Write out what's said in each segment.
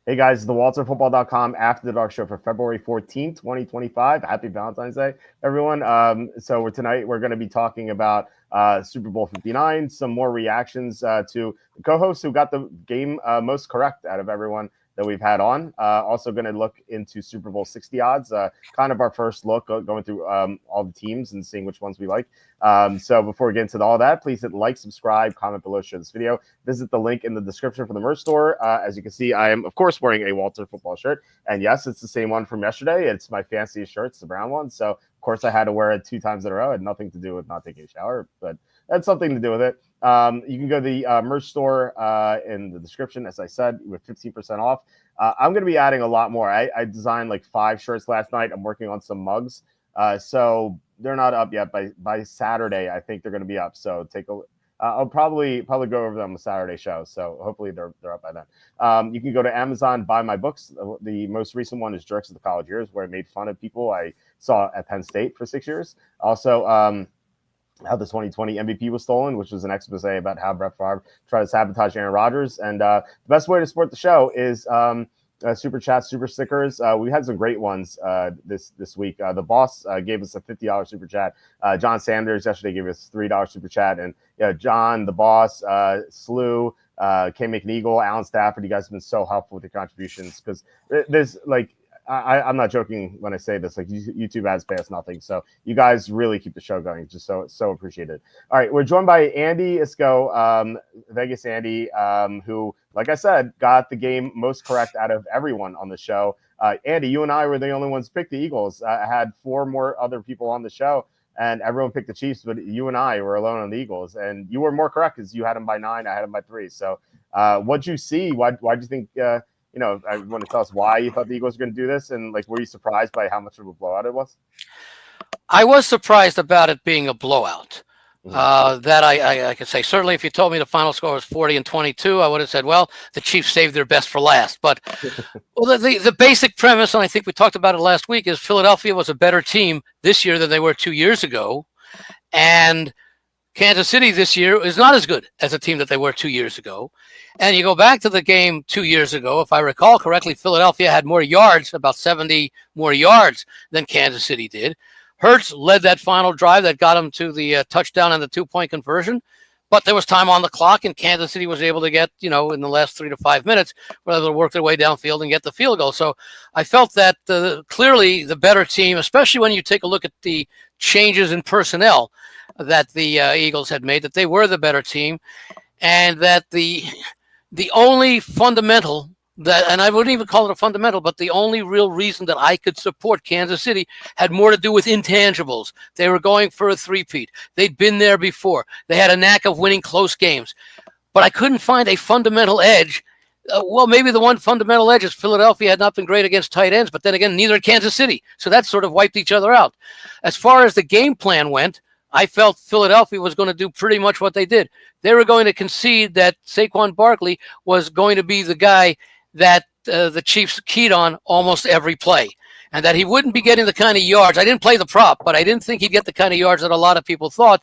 Hey guys, the WalterFootball.com After the Dark Show for February 14th, 2025. Happy Valentine's Day, everyone. So tonight we're going to be talking about Super Bowl 59, some more reactions to the co-hosts who got the game most correct out of everyone that we've had on. Also going to look into Super Bowl 60 odds, kind of our first look going through all the teams and seeing which ones we like. So before we get into all that, please hit like, subscribe, comment below, share this video. Visit the link in the description for the merch store. As you can see, I am, of course, wearing a Walter football shirt. And yes, it's the same one from yesterday. It's my fanciest shirt. It's the brown one. So, of course, I had to wear it 2 times in a row. It had nothing to do with not taking a shower, but that's something to do with it. You can go to the merch store in the description, as I said, with 15% off. I'm going to be adding a lot more. I designed like 5 shirts last night. I'm working on some mugs. So they're not up yet. By Saturday, I think they're going to be up. So take a I'll probably go over them on the Saturday show, so hopefully they're up by then. You can go to Amazon, buy my books. The most recent one is Jerks of the College Years, where I made fun of people I saw at Penn State for 6 years. Also, how the 2020 MVP was stolen, which was an expose about how Brett Favre tried to sabotage Aaron Rodgers. And the best way to support the show is super chats, super stickers. We had some great ones this week. The boss gave us a $50 super chat. John Sanders yesterday gave us $3 super chat, and John, the boss, Slew, K McNeagle, Alan Stafford. You guys have been so helpful with your contributions because there's like. I'm not joking when I say this. Like YouTube ads pay us nothing, so you guys really keep the show going. Just so appreciated. All right, we're joined by Andy Isco, Vegas Andy, who, like I said, got the game most correct out of everyone on the show. Andy, you and I were the only ones picked the Eagles. I had 4 more other people on the show, and everyone picked the Chiefs, but you and I were alone on the Eagles, and you were more correct because you had them by 9, I had them by 3. So, what'd you see? Why'd you think? I want to tell us why you thought the Eagles were going to do this, and like, were you surprised by how much of a blowout it was? I was surprised about it being a blowout. Mm-hmm. That I could say. Certainly, if you told me the final score was 40-22, I would have said, well, the Chiefs saved their best for last. But well, the basic premise, and I think we talked about it last week, is Philadelphia was a better team this year than they were 2 years ago, and Kansas City this year is not as good as a team that they were 2 years ago. And you go back to the game 2 years ago, if I recall correctly, Philadelphia had more yards, about 70 more yards than Kansas City did. Hurts led that final drive that got him to the touchdown and the 2-point conversion. But there was time on the clock, and Kansas City was able to get, in the last 3 to 5 minutes, were able to work their way downfield and get the field goal. So I felt that clearly the better team, especially when you take a look at the changes in personnel that the Eagles had made, that they were the better team, and that the only fundamental that, and I wouldn't even call it a fundamental, but the only real reason that I could support Kansas City had more to do with intangibles. They were going for a three-peat. They'd been there before. They had a knack of winning close games. But I couldn't find a fundamental edge. Well, maybe the one fundamental edge is Philadelphia had not been great against tight ends, but then again, neither had Kansas City. So that sort of wiped each other out. As far as the game plan went, I felt Philadelphia was going to do pretty much what they did. They were going to concede that Saquon Barkley was going to be the guy that the Chiefs keyed on almost every play, and that he wouldn't be getting the kind of yards. I didn't play the prop, but I didn't think he'd get the kind of yards that a lot of people thought.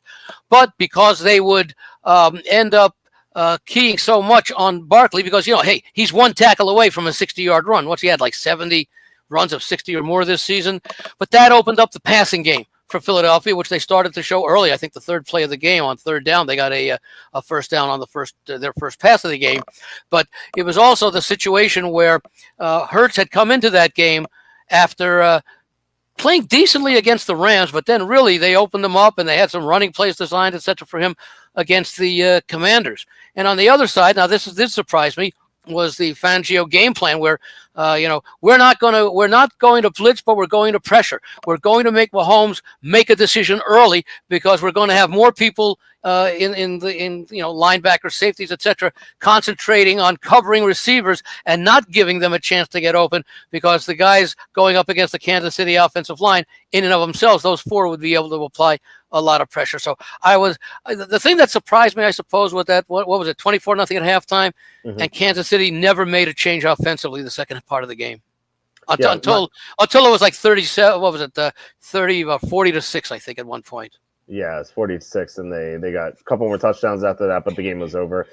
But because they would end up keying so much on Barkley, because, hey, he's 1 tackle away from a 60-yard run. What's he had, like 70 runs of 60 or more this season? But that opened up the passing game for Philadelphia, which they started to show early. I think the 3rd play of the game on 3rd down, they got a first down on their first pass of the game. But it was also the situation where Hurts had come into that game after playing decently against the Rams, but then really they opened them up and they had some running plays designed, etc., for him against the Commanders. And on the other side, now this surprised me, was the Fangio game plan where, we're not going to blitz, but we're going to pressure. We're going to make Mahomes make a decision early because we're going to have more people in linebackers, safeties, etc., concentrating on covering receivers and not giving them a chance to get open, because the guys going up against the Kansas City offensive line, in and of themselves, those 4 would be able to apply a lot of pressure. So the thing that surprised me, I suppose, was that, what was it, 24-0 at halftime, and Kansas City never made a change offensively the second part of the game. Until it was like 37, 40-6, I think, at one point. Yeah, it's 40-6, and they got a couple more touchdowns after that, but the game was over.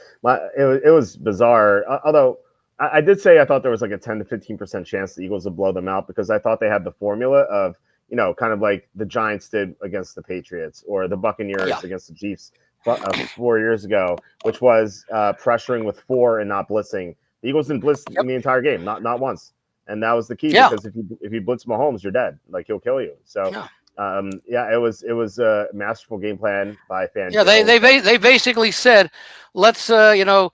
It was bizarre. Although I did say I thought there was like a 10 to 15% chance the Eagles would blow them out because I thought they had the formula of, kind of like the Giants did against the Patriots or the Buccaneers against the Chiefs 4 years ago, which was pressuring with 4 and not blitzing. The Eagles didn't blitz in the entire game, not once. And that was the key because if you blitz Mahomes, you're dead. Like he'll kill you. So it was a masterful game plan by Fangio. Yeah, they basically said, let's let's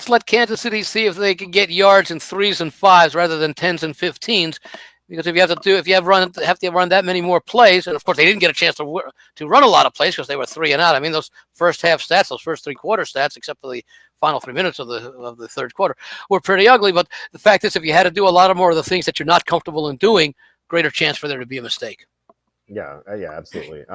let Kansas City see if they can get yards in 3s and 5s rather than 10s and 15s. Because if you have to run that many more plays, and of course they didn't get a chance to run a lot of plays because they were 3 and out. I mean, those first half stats, those first 3-quarter stats, except for the final 3 minutes of the third quarter, were pretty ugly. But the fact is, if you had to do a lot of more of the things that you're not comfortable in doing, greater chance for there to be a mistake. Yeah, absolutely.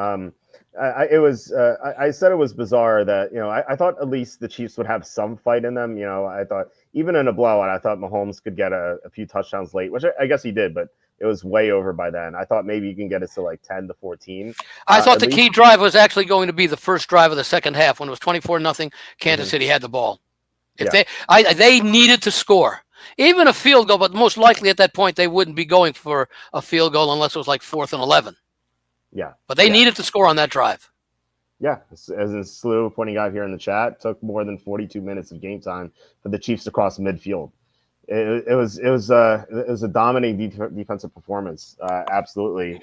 I said it was bizarre that I thought at least the Chiefs would have some fight in them. I thought even in a blowout, I thought Mahomes could get a few touchdowns late, which I guess he did, but it was way over by then. I thought maybe you can get it to like 10 to 14. I thought the key drive was actually going to be the first drive of the second half when it was 24-0. Kansas City had the ball. They needed to score. Even a field goal, but most likely at that point they wouldn't be going for a field goal unless it was like 4th and 11. Yeah. But they needed to score on that drive. Yeah. As in Slew pointing out here in the chat, took more than 42 minutes of game time for the Chiefs to cross midfield. It was a dominating defensive performance. Absolutely.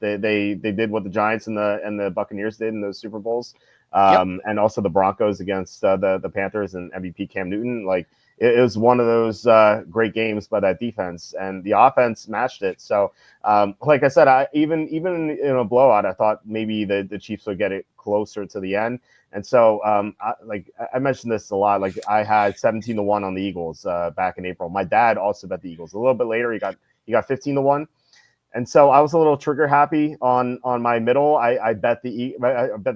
They did what the Giants and the Buccaneers did in those Super Bowls. And also the Broncos against the Panthers and MVP Cam Newton. Like it was one of those great games by that defense, and the offense matched it. So, like I said, even in a blowout, I thought maybe the Chiefs would get it closer to the end. And so, I mentioned this a lot. Like I had 17-1 on the Eagles back in April. My dad also bet the Eagles. A little bit later, he got 15-1. And so I was a little trigger happy on my middle. I bet the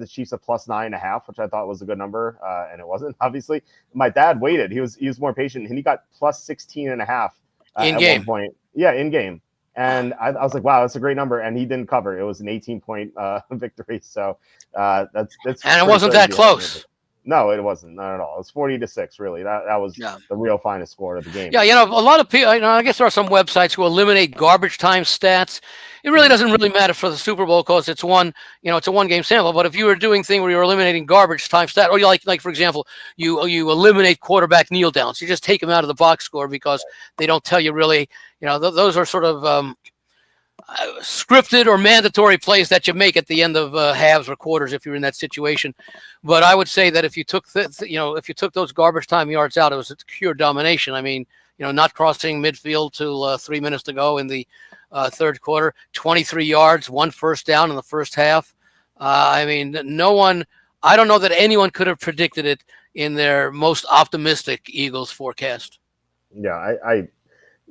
Chiefs at +9.5, which I thought was a good number, and it wasn't. Obviously, my dad waited. He was more patient, and he got +16.5 at one point. Yeah, in game. And I was like, wow, that's a great number. And he didn't cover. It was an 18-point victory. So that's and it wasn't that close. No, it wasn't. Not at all. It was 40-6, really. That was the real finest score of the game. Yeah, a lot of people, I guess there are some websites who eliminate garbage time stats. It really doesn't really matter for the Super Bowl because it's it's a one-game sample. But if you were doing thing where you're eliminating garbage time stat, or you like for example, you eliminate quarterback kneel downs. You just take them out of the box score because they don't tell you really, those are sort of scripted or mandatory plays that you make at the end of halves or quarters if you're in that situation. But I would say that if you took if you took those garbage time yards out, it was pure domination. I mean, not crossing midfield till 3 minutes to go in the third quarter, 23 yards, 1 first down in the first half. I mean, I don't know that anyone could have predicted it in their most optimistic Eagles forecast. Yeah,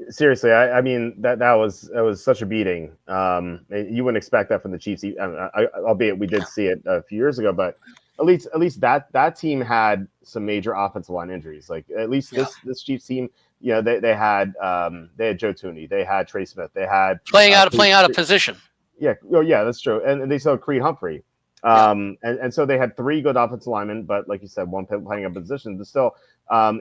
seriously, I mean that was such a beating. You wouldn't expect that from the Chiefs, albeit we did see it a few years ago. But at least that team had some major offensive line injuries. Like at least this Chiefs team, they had Joe Tooney, they had Trey Smith, they had playing out of position. Yeah, that's true, and they still had Creed Humphrey. And so they had 3 good offensive linemen, but like you said, one playing a position. But still,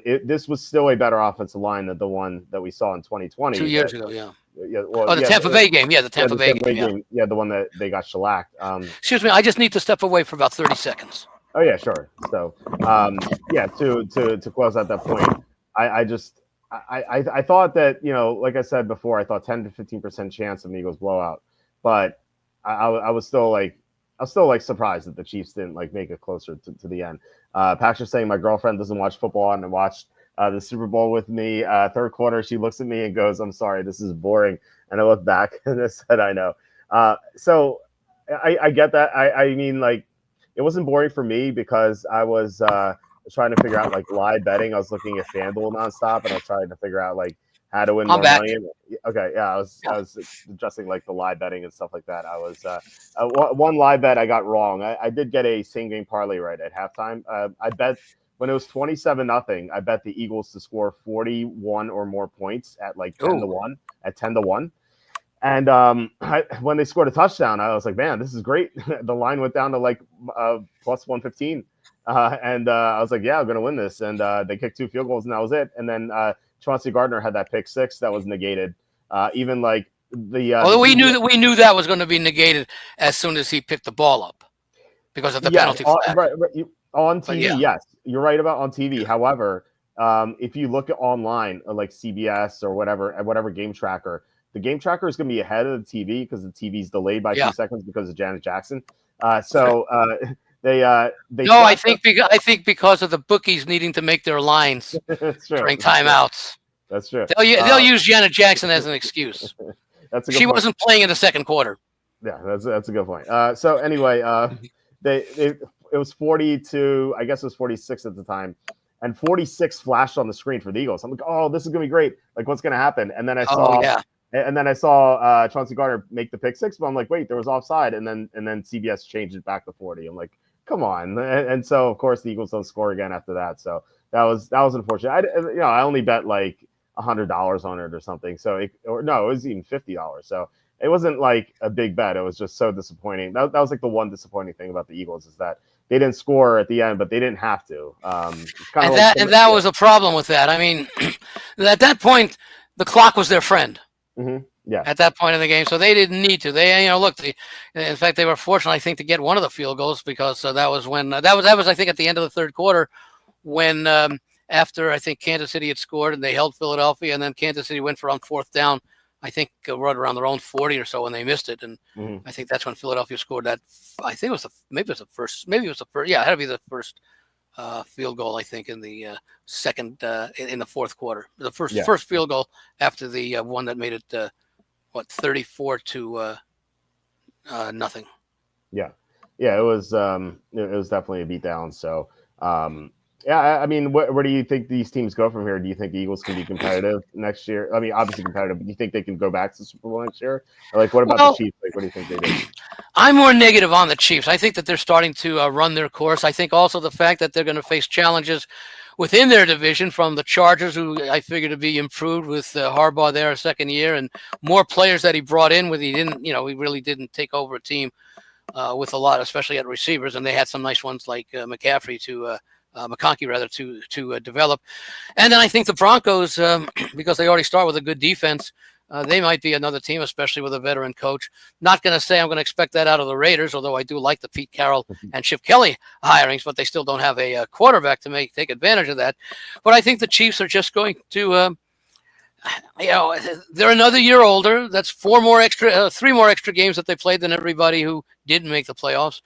this was still a better offensive line than the one that we saw in 2020. 2 years ago, yeah. Well, the Tampa Bay game. Yeah, the Tampa Bay game. Yeah, the one that they got shellacked. Excuse me, I just need to step away for about 30 seconds. Oh, yeah, sure. So, to close out that point, I thought that, like I said before, I thought 10 to 15% chance of an Eagles blowout. But I was still surprised that the Chiefs didn't make it closer to the end. Patrick's saying my girlfriend doesn't watch football and watched the Super Bowl with me. Third quarter, she looks at me and goes, "I'm sorry, this is boring." And I look back and I said, "I know." So I get that. I mean, it wasn't boring for me because I was trying to figure out live betting. I was looking at FanDuel nonstop and I was trying to figure out how to win more money. Okay, yeah, I was adjusting the live betting and stuff like that. I was one live bet I got wrong. I did get a same game parlay right at halftime. I bet when it was 27-0, I bet the Eagles to score 41 or more points at 10-1 at 10-1. And when they scored a touchdown, I was like, man, this is great. The line went down to +115. And I was like, yeah, I'm going to win this. And they kicked 2 field goals, and that was it. And then Chauncey Gardner had that pick six that was negated. Even like Although we TV, knew that was going to be negated as soon as he picked the ball up because of the yes, penalty flag. on But TV, yes, you're right about on TV. However, if you look at online, like CBS or whatever game tracker, the game tracker is going to be ahead of the TV because the TV's delayed by 2 seconds because of Janet Jackson. They no, I think because of the bookies needing to make their lines during timeouts. That's true. They'll use Janet Jackson as an excuse. That's a good she point. wasn't playing in the second quarter. Yeah, that's a good point. So anyway, it was 42. I guess it was 46 at the time, and 46 flashed on the screen for the Eagles. I'm like, oh, this is gonna be great. Like, what's gonna happen? And then I saw Chauncey Gardner make the pick six, but I'm like, wait, there was offside, and then CBS changed it back to 40. I'm like, come on. And so of course the Eagles don't score again after that. So that was unfortunate. I only bet like $100 on it or something. So it was even $50. So it wasn't like a big bet. It was just so disappointing. That was like the one disappointing thing about the Eagles is that they didn't score at the end, but they didn't have to. That was a problem with that. I mean, at that point, the clock was their friend. Mm-hmm. Yeah. At that point in the game, so they didn't need to. They, in fact, they were fortunate, I think, to get one of the field goals because that was when that was I think at the end of the third quarter when after I think Kansas City had scored and they held Philadelphia, and then Kansas City went for on fourth down. I think right around their own 40 or so, and they missed it. And I think that's when Philadelphia scored that. I think it was maybe it was the first. Yeah, it had to be the first field goal. I think in the second in the fourth quarter, the first field goal after the one that made it 34 to nothing. Yeah, it was definitely a beatdown. So. Yeah, I mean, where do you think these teams go from here? Do you think the Eagles can be competitive next year? I mean, obviously competitive, but do you think they can go back to the Super Bowl next year? Or like, what about the Chiefs? Like, what do you think they do? I'm more negative on the Chiefs. I think that they're starting to run their course. I think also the fact that they're going to face challenges within their division from the Chargers, who I figure to be improved with Harbaugh there a second year and more players that he brought in with. He really didn't take over a team with a lot, especially at receivers, and they had some nice ones like McCaffrey to McConkey rather to develop. And then I think the Broncos, because they already start with a good defense, they might be another team, especially with a veteran coach. Not going to say I'm going to expect that out of the Raiders, although I do like the Pete Carroll and Chip Kelly hirings, but they still don't have a quarterback to take advantage of that. But I think the Chiefs are just going to, they're another year older. That's three more extra games that they played than everybody who didn't make the playoffs.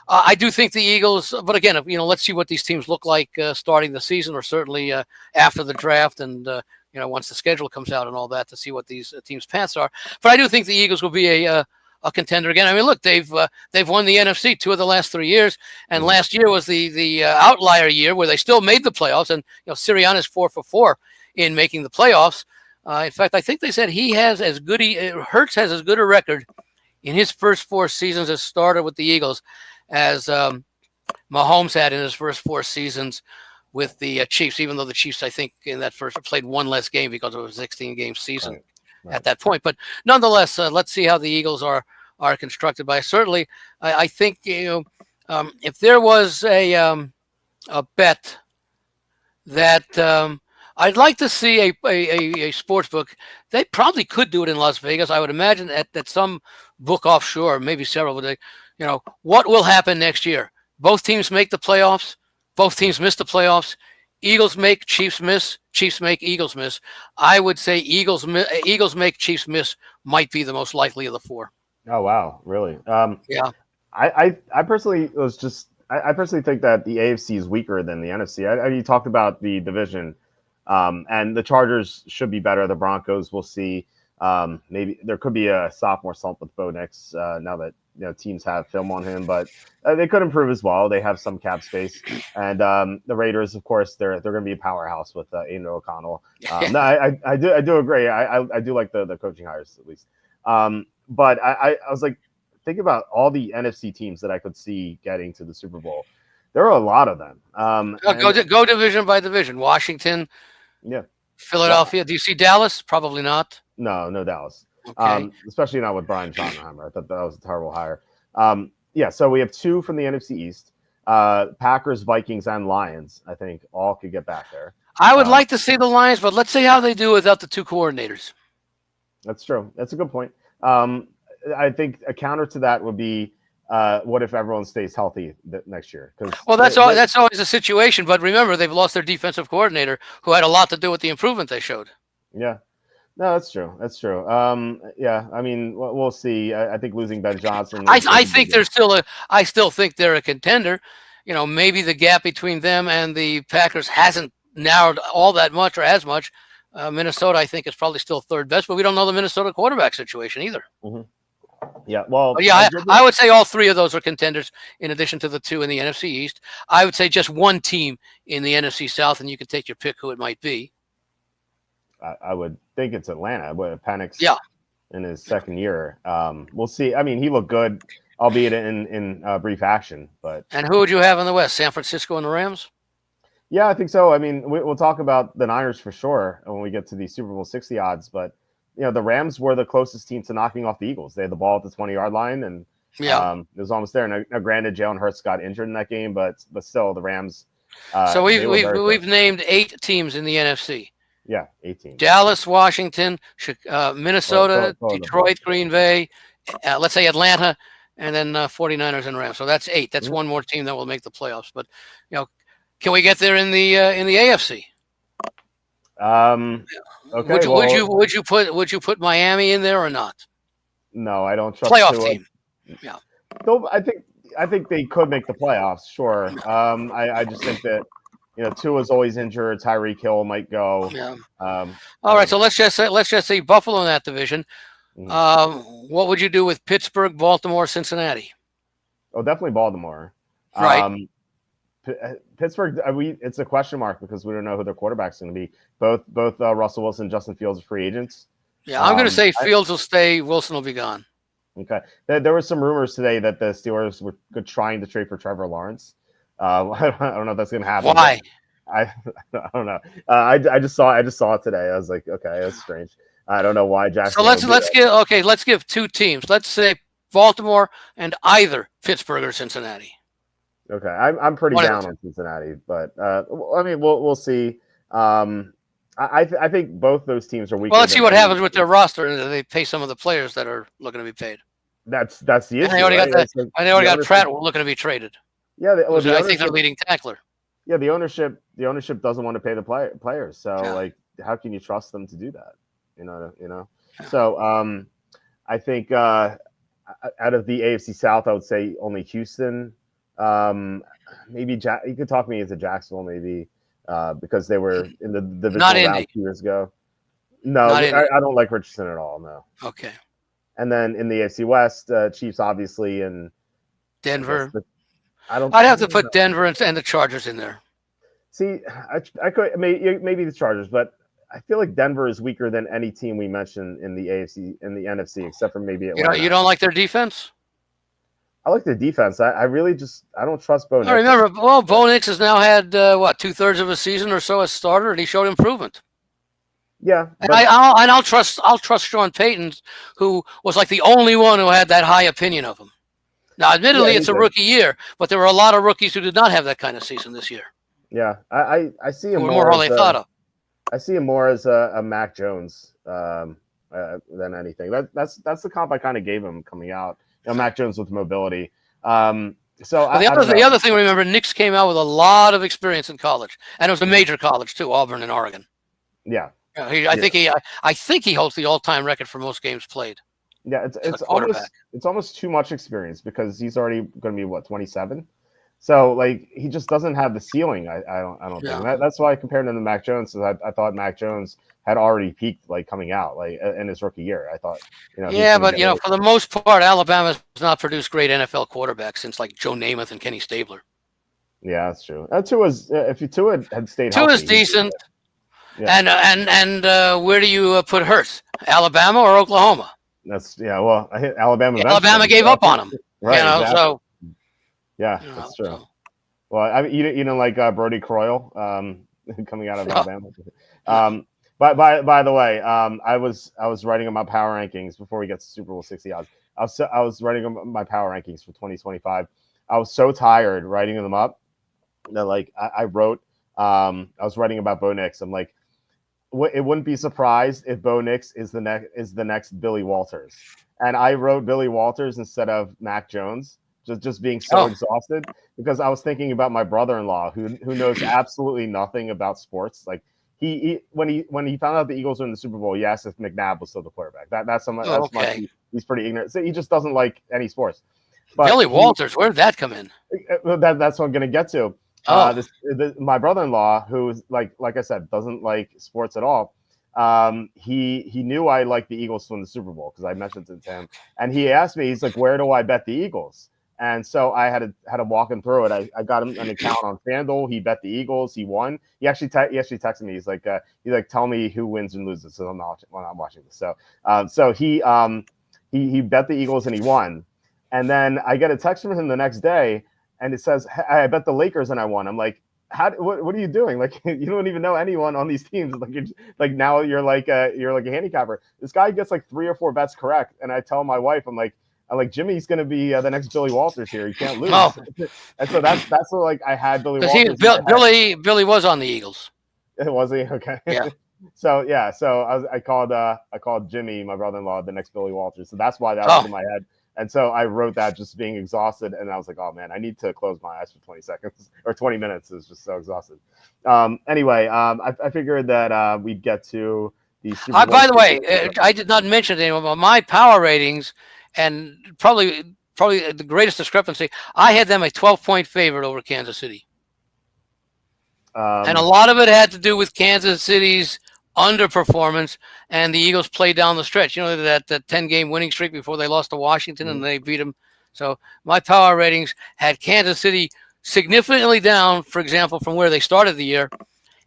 I do think the Eagles, but again, let's see what these teams look like starting the season, or certainly after the draft, and once the schedule comes out and all that, to see what these teams' paths are. But I do think the Eagles will be a contender again. I mean, look, they've won the NFC 2 of the last 3 years, and last year was the outlier year where they still made the playoffs, and Sirianni's 4 for 4 in making the playoffs. In fact, I think they said Hurts has as good a record in his first 4 seasons as starter with the Eagles as Mahomes had in his first 4 seasons with the Chiefs, even though the Chiefs, I think, in that first played one less game because it was a 16-game season at that point. But nonetheless, let's see how the Eagles are constructed. But certainly, I think if there was a bet that I'd like to see a sports book, they probably could do it in Las Vegas. I would imagine that some book offshore, maybe several, would what will happen next year? Both teams make the playoffs. Both teams miss the playoffs. Eagles make, Chiefs miss. Chiefs make, Eagles miss. I would say Eagles make, Chiefs miss might be the most likely of the 4. Oh wow, really? Yeah. I personally I personally think that the AFC is weaker than the NFC. You talked about the division, and the Chargers should be better. The Broncos, we'll see. Maybe there could be a sophomore slump with Bo Nix now that teams have film on him, but they could improve as well. They have some cap space, and the Raiders, of course, they're going to be a powerhouse with Aiden O'Connell. No, I do agree. I do like the coaching hires at least. But I was like, think about all the NFC teams that I could see getting to the Super Bowl. There are a lot of them. Go division by division. Washington, Philadelphia. Do you see Dallas? Probably not. No Dallas. Okay. Especially not with Brian Schottenheimer. I thought that was a terrible hire. So we have 2 from the NFC East. Packers, Vikings, and Lions, I think all could get back there. I would like to see the Lions, but let's see how they do without the two coordinators. That's true. That's a good point. I think a counter to that would be, what if everyone stays healthy next year? Well, that's always a situation. But remember, they've lost their defensive coordinator, who had a lot to do with the improvement they showed. Yeah, no, that's true. That's true. Yeah, I mean, we'll see. I think losing Ben Johnson. I think they're still I still think they're a contender. You know, maybe the gap between them and the Packers hasn't narrowed all that much or as much. Minnesota, I think, is probably still third best, but we don't know the Minnesota quarterback situation either. Mm-hmm. Yeah, well, but yeah, I would say all three of those are contenders in addition to the two in the NFC East. I would say just one team in the NFC South, and you can take your pick who it might be. I would think it's Atlanta, but Penix in his second year. We'll see. I mean, he looked good, albeit in brief action. But and who would you have in the West? San Francisco and the Rams? Yeah, I think so. I mean, we'll talk about the Niners for sure when we get to the Super Bowl 60 odds. But, you know, the Rams were the closest team to knocking off the Eagles. They had the ball at the 20-yard line, and it was almost there. Now, granted, Jalen Hurts got injured in that game, but still, the Rams. So we've named 8 teams in the NFC. Yeah, 18. Dallas, Washington, Minnesota, Detroit, Green Bay, let's say Atlanta, and then 49ers and Rams. So that's 8. That's one more team that will make the playoffs. But, you know, can we get there in the AFC? Okay. Would you put Miami in there or not? No, I don't trust playoff team. Yeah. Though I think they could make the playoffs. Sure. I just think that, you know, Tua's always injured. Tyreek Hill might go. Yeah. All right. So let's just say Buffalo in that division. What would you do with Pittsburgh, Baltimore, Cincinnati? Oh, definitely Baltimore. Right. Pittsburgh, it's a question mark because we don't know who their quarterback's going to be. Both Russell Wilson and Justin Fields are free agents. Yeah, I'm going to say Fields will stay. Wilson will be gone. Okay. There were some rumors today that the Steelers were trying to trade for Trevor Lawrence. I don't know if that's going to happen. Why? I don't know. I just saw it today. I was like, okay, that's strange. I don't know why Jackson. So let's give 2 teams. Let's say Baltimore and either Pittsburgh or Cincinnati. Okay, I'm pretty down on Cincinnati, but I mean, we'll see. I think both those teams are weak. Well, let's see what happens with their roster, and they pay some of the players that are looking to be paid. That's the issue. And they already got Pratt looking to be traded. Yeah, I think they're leading tackler. Yeah, the ownership doesn't want to pay the players. So like, how can you trust them to do that? You know. Yeah. So I think out of the AFC South, I would say only Houston. Maybe you could talk me into Jacksonville, maybe because they were in the divisional round 2 years ago. No, I don't like Richardson at all. No. Okay. And then in the AFC West, Chiefs obviously, and Denver. I'd have to put Denver and the Chargers in there. See, I could maybe the Chargers, but I feel like Denver is weaker than any team we mentioned in the AFC and the NFC, except for maybe Atlanta. You don't like their defense? I like the defense. I really I don't trust Bo Nix. I remember, Bo Nix has now had 2/3 of a season or so as starter, and he showed improvement. Yeah, and I'll trust Sean Payton, who was like the only one who had that high opinion of him. Now, admittedly, it's a rookie year, but there were a lot of rookies who did not have that kind of season this year. Yeah, I see him more how they thought of. I see him more as a Mac Jones than anything. That's the comp I kind of gave him coming out. You know, Mac Jones with mobility. So the other thing, remember, Nix came out with a lot of experience in college, and it was a major college too, Auburn and Oregon. Yeah, I think he holds the all-time record for most games played. Yeah, it's almost too much experience because he's already going to be 27. So like he just doesn't have the ceiling. I don't think that's why I compared him to Mac Jones. Because I thought Mac Jones had already peaked like coming out like in his rookie year. I thought Yeah, but for the most part, Alabama has not produced great NFL quarterbacks since like Joe Namath and Kenny Stabler. Yeah, that's true. If Tua had stayed healthy, is decent. Yeah. And where do you put Hurts? Alabama or Oklahoma? Well, I hit Alabama. Alabama gave up on him. Right. Exactly. So. Yeah, that's true. So. Well, I mean, you don't like Brody Croyle coming out of Alabama. By the way, I was writing on my power rankings before we get to Super Bowl 60 odds. I was writing on my power rankings for 2025. I was so tired writing them up that like I wrote. I was writing about Bo Nix. I'm like, it wouldn't be surprised if Bo Nix is the next Billy Walters, and I wrote Billy Walters instead of Mac Jones, just being so exhausted because I was thinking about my brother-in-law who knows absolutely nothing about sports. Like when he found out the Eagles were in the Super Bowl, he asked if McNabb was still the quarterback. That's much he's pretty ignorant. So he just doesn't like any sports. But Billy Walters, where did that come in? That's what I'm going to get to. My brother-in-law, who's like I said, doesn't like sports at all. He knew I liked the Eagles to win the Super Bowl because I mentioned it to him, and he asked me, he's like, "Where do I bet the Eagles?" And so I had to walk him through it. I got him an account on FanDuel. He bet the Eagles. He won. He actually texted me. He's like, tell me who wins and loses. So I'm not watching this. So he bet the Eagles and he won. And then I get a text from him the next day. And it says, I bet the Lakers and I won. I'm like, what are you doing? Like, you don't even know anyone on these teams. Like now you're like a handicapper. This guy gets like 3 or 4 bets correct. And I tell my wife, I'm like, Jimmy's going to be the next Billy Walters here. He can't lose. Oh. And so that's what, like, I had Billy Walters. Billy was on the Eagles. Was he? Okay. Yeah. So I called Jimmy, my brother-in-law, the next Billy Walters. So that's why that was in my head. And so I wrote that just being exhausted, and I was like, "Oh man, I need to close my eyes for 20 seconds or 20 minutes." It was just so exhausted. Anyway, I figured that we'd get to the Super Bowl. By the way, I did not mention anyone, but my power ratings, and probably the greatest discrepancy, I had them a 12-point favorite over Kansas City, and a lot of it had to do with Kansas City's underperformance, and the Eagles played down the stretch. You know, that 10-game winning streak before they lost to Washington, and they beat them. So my power ratings had Kansas City significantly down, for example, from where they started the year,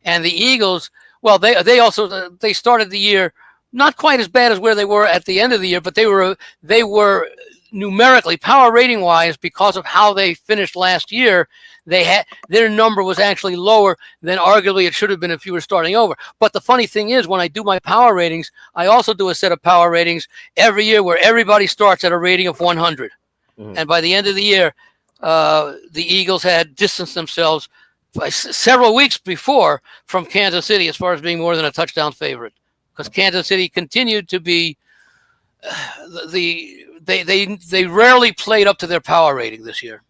and the Eagles. Well, they started the year not quite as bad as where they were at the end of the year, but they were numerically, power rating wise, because of how they finished last year, their number was actually lower than arguably it should have been if you were starting over. But the funny thing is, when I do my power ratings, I also do a set of power ratings every year where everybody starts at a rating of 100. And by the end of the year, the Eagles had distanced themselves several weeks before from Kansas City as far as being more than a touchdown favorite, because Kansas City continued to be they rarely played up to their power rating this year,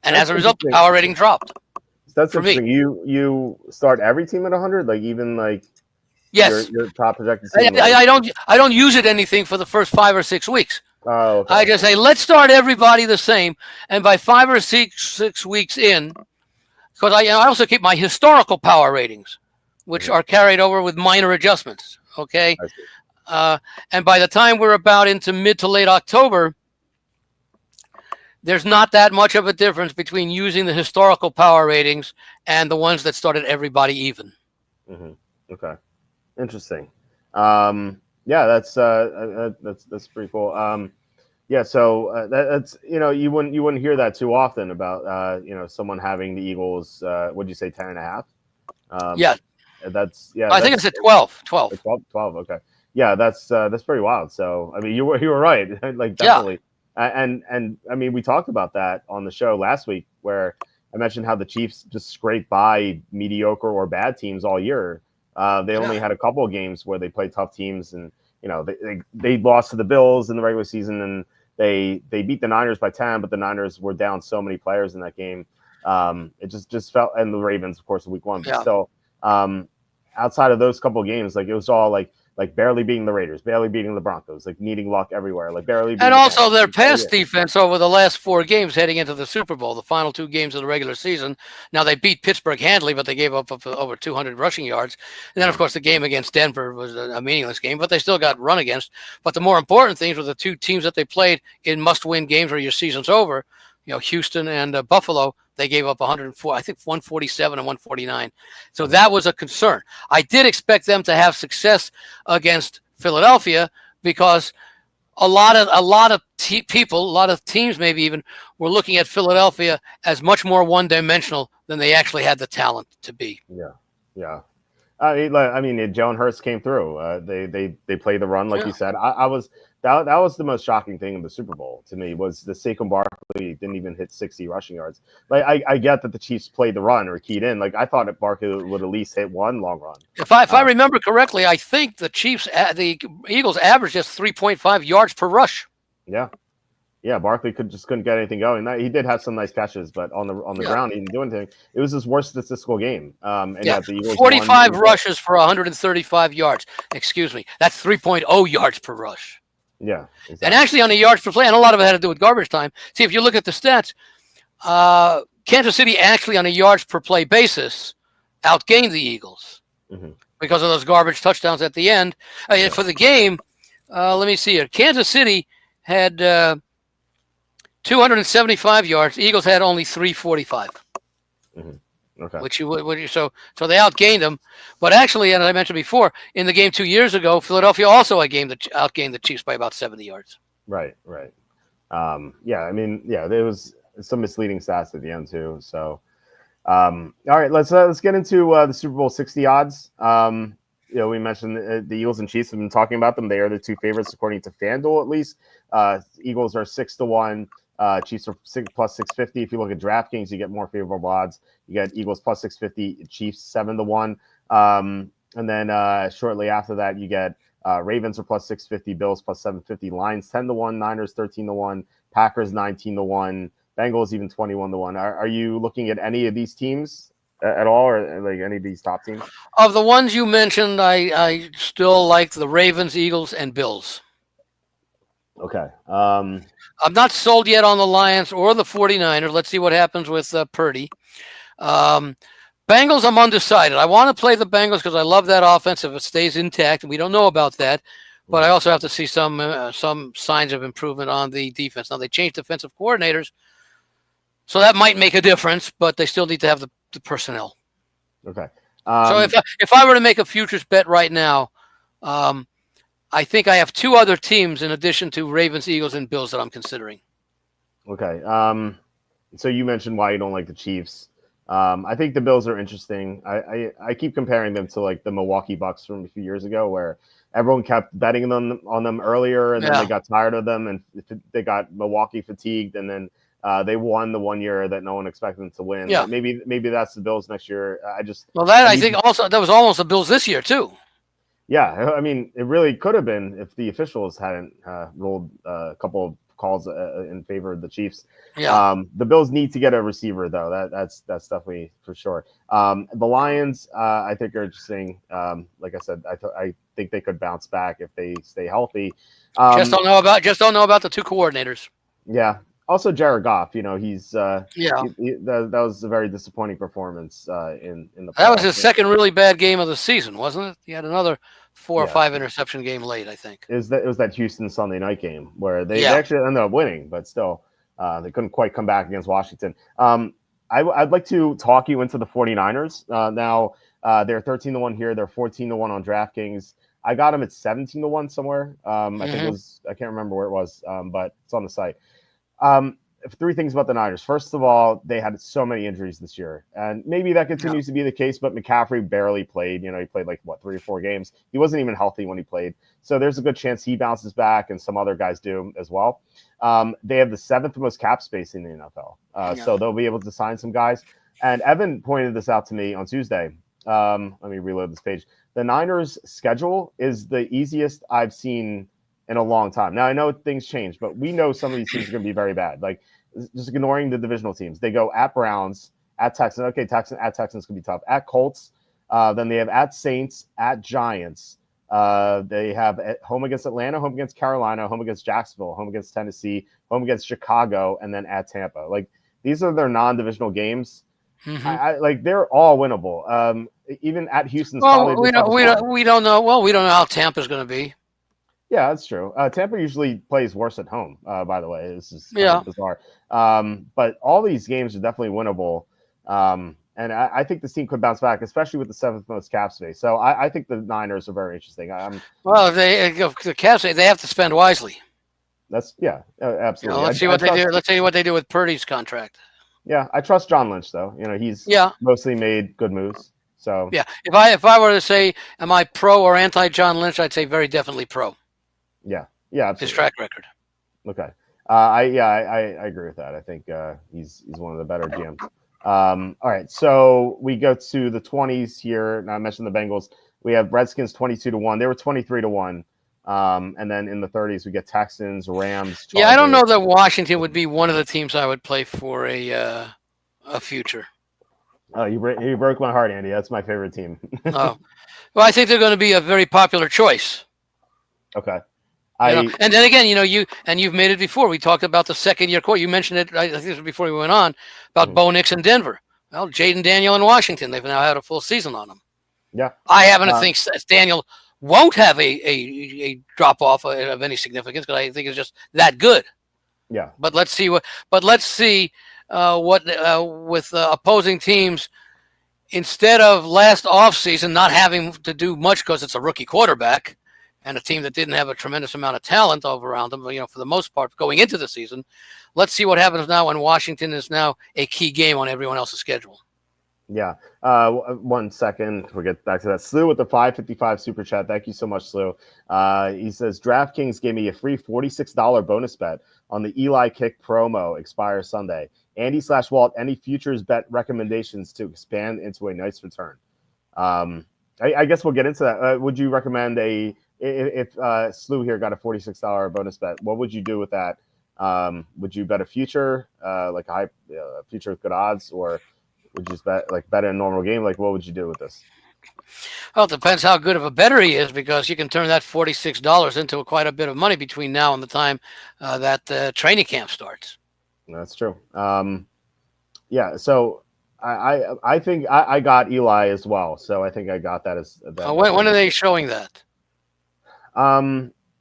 and as a result, the power rating dropped. That's interesting. You start every team at 100, like even like yes, your top projected team. I don't use it anything for the first 5 or 6 weeks. Oh, okay. I just say let's start everybody the same, and by 5 or 6 weeks in, because I also keep my historical power ratings, which are carried over with minor adjustments. Okay. And by the time we're about into mid to late October, there's not that much of a difference between using the historical power ratings and the ones that started everybody even. Okay, interesting. Yeah, that's pretty cool. Yeah, so that's you wouldn't hear that too often about someone having the Eagles. What'd you say, 10.5? Yeah, I think it's at 12. 12. 12. Okay. Yeah, that's pretty wild. So I mean, you were right. Like definitely. Yeah. And I mean, we talked about that on the show last week where I mentioned how the Chiefs just scraped by mediocre or bad teams all year. They only had a couple of games where they played tough teams, and they lost to the Bills in the regular season, and they beat the Niners by 10, but the Niners were down so many players in that game. It just felt, and the Ravens, of course, in week 1, but still, outside of those couple of games, like it was all like barely beating the Raiders, barely beating the Broncos, like needing luck everywhere, like barely beating. And also their pass defense over the last 4 games heading into the Super Bowl, the final 2 games of the regular season. Now they beat Pittsburgh handily, but they gave up over 200 rushing yards. And then, of course, the game against Denver was a meaningless game, but they still got run against. But the more important things were the 2 teams that they played in must-win games where your season's over. Houston and Buffalo, they gave up 104, I think 147 and 149. So that was a concern. I did expect them to have success against Philadelphia because a lot of people, a lot of teams maybe even, were looking at Philadelphia as much more one-dimensional than they actually had the talent to be. Yeah. I mean, Jalen Hurts came through. They played the run, like Yeah. you said. I was that was the most shocking thing in the Super Bowl to me was the Saquon Barkley didn't even hit 60 rushing yards. Like I get that the Chiefs played the run or keyed in. Like I thought that Barkley would at least hit one long run. If I remember correctly, I think the Eagles averaged just 3.5 yards per rush. Yeah. Yeah, Barkley couldn't get anything going. He did have some nice catches, but on the ground he didn't do anything. It was his worst statistical game. And Yeah, yet the Eagles 45 won. rushes for 135 yards. Excuse me, that's 3.0 yards per rush. Yeah, exactly. And actually on the yards per play, and a lot of it had to do with garbage time. See, if you look at the stats, Kansas City actually on a yards per play basis outgained the Eagles because of those garbage touchdowns at the end. For the game, let me see here. Kansas City had 275 yards. The Eagles had only 345. Okay. So they outgained them. But actually, as I mentioned before, in the game 2 years ago, Philadelphia also outgained the Chiefs by about 70 yards. Right. Yeah, I mean, yeah, there was some misleading stats at the end too. So, all right, let's get into the Super Bowl 60 odds. We mentioned the Eagles and Chiefs have been talking about them. They are the two favorites according to FanDuel, at least. Eagles are 6-1. Chiefs are plus 650. If you look at DraftKings, you get more favorable odds. You get Eagles plus 650, Chiefs 7-1. And then shortly after that, you get Ravens are plus 650, Bills plus 750, Lions 10-1, Niners 13-1, Packers 19-1, Bengals even 21-1. Are you looking at any of these teams at all, or like any of these top teams? Of the ones you mentioned, I still like the Ravens, Eagles, and Bills. Okay. I'm not sold yet on the Lions or the 49ers. Let's see what happens with Purdy. Bengals, I'm undecided. I want to play the Bengals because I love that offense if it stays intact, and we don't know about that. But I also have to see some signs of improvement on the defense. Now, they changed defensive coordinators, so that might make a difference, but they still need to have the personnel. Okay. So if I were to make a futures bet right now, I think I have two other teams in addition to Ravens, Eagles, and Bills that I'm considering. Okay. So you mentioned why you don't like the Chiefs. I think the Bills are interesting. I keep comparing them to like the Milwaukee Bucks from a few years ago, where everyone kept betting on them earlier, and then they got tired of them, and they got Milwaukee fatigued, and then they won the 1 year that no one expected them to win. Yeah. Like maybe that's the Bills next year. I think also that was almost the Bills this year too. Yeah, I mean, it really could have been if the officials hadn't ruled a couple of calls in favor of the Chiefs. Yeah. The Bills need to get a receiver, though. That's definitely for sure. The Lions, I think, are interesting. Like I said, I think they could bounce back if they stay healthy. Just don't know about the two coordinators. Yeah. Also, Jared Goff. He's that was a very disappointing performance in the. That was his second really bad game of the season, wasn't it? He had another 4 or 5 interception game late, I think. It was that Houston Sunday night game where they actually ended up winning, but still they couldn't quite come back against Washington. I'd like to talk you into the 49ers. Now they're 13-1 here. They're 14-1 on DraftKings. I got them at 17-1 somewhere. I think it was, I can't remember where it was, but it's on the site. Three things about the Niners. First of all, they had so many injuries this year, and maybe that continues to be the case, but McCaffrey barely played. He played like 3 or 4 games. He wasn't even healthy when he played. So there's a good chance he bounces back, and some other guys do as well. They have the 7th most cap space in the NFL. So they'll be able to sign some guys. And Evan pointed this out to me on Tuesday. Let me reload this page. The Niners' schedule is the easiest I've seen in a long time. Now, I know things change, but we know some of these teams are going to be very bad. Like, just ignoring the divisional teams. They go at Browns, at Texans. Okay, at Texans can be tough. At Colts. Then they have at Saints, at Giants. They have at home against Atlanta, home against Carolina, home against Jacksonville, home against Tennessee, home against Chicago, and then at Tampa. Like, these are their non-divisional games. Like, they're all winnable. Even at Houston's probably we don't know. Well, we don't know how Tampa's going to be. Yeah, that's true. Tampa usually plays worse at home, by the way. This is kind of bizarre. But all these games are definitely winnable. And I think this team could bounce back, especially with the 7th most cap space. So I think the Niners are very interesting. Well, the cap space, they have to spend wisely. That's absolutely. Let's see what they do. Let's see what they do with Purdy's contract. Yeah, I trust John Lynch, though. He's mostly made good moves. So Yeah, if I were to say, am I pro or anti John Lynch? I'd say very definitely pro. yeah, His absolutely. track record. Okay. I agree with that. I think he's one of the better GMs. All right, so we go to the 20s here. Now I mentioned the Bengals. We have Redskins 22-1. They were 23-1. And then in the 30s we get Texans, Rams, Yeah, I don't Chargers. know that Washington would be one of the teams I would play for a future. Oh, you broke my heart, Andy. That's my favorite team. Oh, well, I think they're going to be a very popular choice. Okay. And then again, you've made it before. We talked about the second-year core. You mentioned it. I think it was before we went on about Bo Nix in Denver. Well, Jaden Daniel in Washington. They've now had a full season on them. Yeah. I happen to think Daniel won't have a drop off of any significance because I think it's just that good. Yeah. But let's see what with opposing teams. Instead of last offseason not having to do much because it's a rookie quarterback and a team that didn't have a tremendous amount of talent over around them, for the most part going into the season, let's see what happens now when Washington is now a key game on everyone else's schedule. Yeah. 1 second. We'll get back to that. Slew with the 555 super chat. Thank you so much, Slew. He says DraftKings gave me a free $46 bonus bet on the Eli kick promo expires Sunday. Andy/Walt, any futures bet recommendations to expand into a nice return? I guess we'll get into that. Would you recommend if Slew here got a $46 bonus bet, what would you do with that? Would you bet a future, like a high future with good odds, or would you just bet in a normal game? Like, what would you do with this? Well, it depends how good of a bettor he is, because you can turn that $46 into quite a bit of money between now and the time that training camp starts. That's true. Yeah. So I think I got Eli as well. So I think I got that as that. When are they showing that?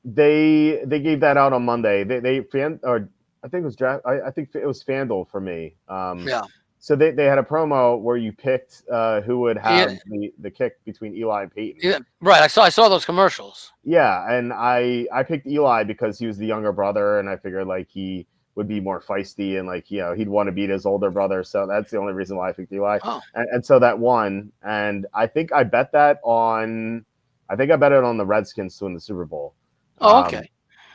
They gave that out on Monday. I think it was draft. I think it was FanDuel for me. Yeah. So they had a promo where you picked who would have the kick between Eli and Peyton. Yeah, right. I saw those commercials. Yeah, and I picked Eli because he was the younger brother, and I figured like he would be more feisty and like he'd want to beat his older brother. So that's the only reason why I picked Eli. Oh. And so that won. And I think I bet that on. I think I bet it on the Redskins to win the Super Bowl. Oh, okay.